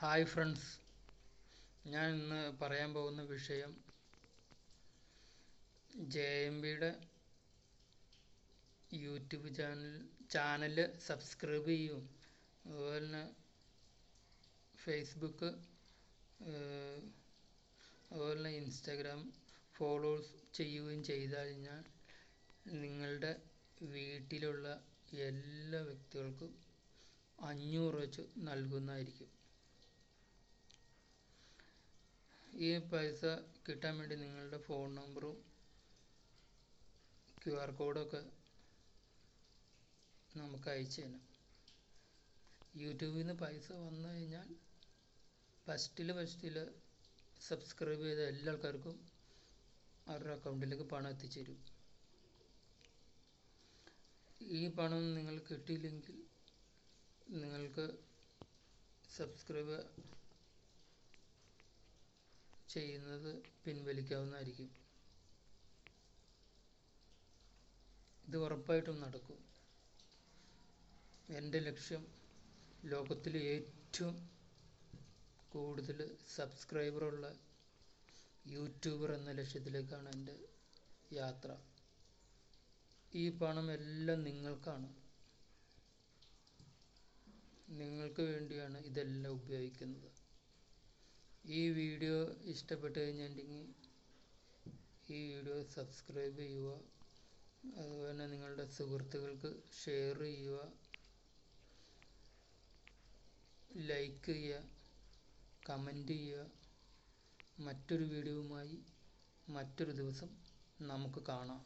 Hi friends, ഞാൻ ഇന്ന് പറയാൻ പോകുന്ന വിഷയം JMBയുടെ യൂട്യൂബ് ചാനൽ സബ്സ്ക്രൈബ് ചെയ്യും, അതുപോലെ തന്നെ ഫേസ്ബുക്ക് അതുപോലെ തന്നെ ഇൻസ്റ്റാഗ്രാം ഫോളോസ് ചെയ്യുകയും ചെയ്തു കഴിഞ്ഞാൽ നിങ്ങളുടെ വീട്ടിലുള്ള എല്ലാ വ്യക്തികൾക്കും 500 വെച്ച് നൽകുന്നതായിരിക്കും. ഈ പൈസ കിട്ടാൻ വേണ്ടി നിങ്ങളുടെ ഫോൺ നമ്പറും QR കോഡൊക്കെ നമുക്ക് അയച്ചു തരാം. യൂട്യൂബിൽ നിന്ന് പൈസ വന്നു കഴിഞ്ഞാൽ ഫസ്റ്റിൽ സബ്സ്ക്രൈബ് ചെയ്ത എല്ലാ ആൾക്കാർക്കും അവരുടെ അക്കൗണ്ടിലേക്ക് പണം എത്തിച്ചേരും. ഈ പണം നിങ്ങൾ കിട്ടിയില്ലെങ്കിൽ നിങ്ങൾക്ക് സബ്സ്ക്രൈബ് ചെയ്യുന്നത് പിൻവലിക്കാവുന്നതായിരിക്കും. ഇത് ഉറപ്പായിട്ടും നടക്കും. എൻ്റെ ലക്ഷ്യം ലോകത്തിലെ ഏറ്റവും കൂടുതൽ സബ്സ്ക്രൈബറുള്ള യൂട്യൂബർ എന്ന ലക്ഷ്യത്തിലേക്കാണ് എൻ്റെ യാത്ര. ഈ പണം എല്ലാം നിങ്ങൾക്കാണ്, നിങ്ങൾക്ക് വേണ്ടിയാണ് ഇതെല്ലാം ഉപയോഗിക്കുന്നത്. ഈ വീഡിയോ ഇഷ്ടപ്പെട്ട് കഴിഞ്ഞിട്ടുണ്ടെങ്കിൽ ഈ വീഡിയോ സബ്സ്ക്രൈബ് ചെയ്യുക, അതുപോലെ തന്നെ നിങ്ങളുടെ സുഹൃത്തുക്കൾക്ക് ഷെയർ ചെയ്യുക, ലൈക്ക് ചെയ്യുക, കമൻറ്റ് ചെയ്യുക. മറ്റൊരു വീഡിയോയുമായി മറ്റൊരു ദിവസം നമുക്ക് കാണാം.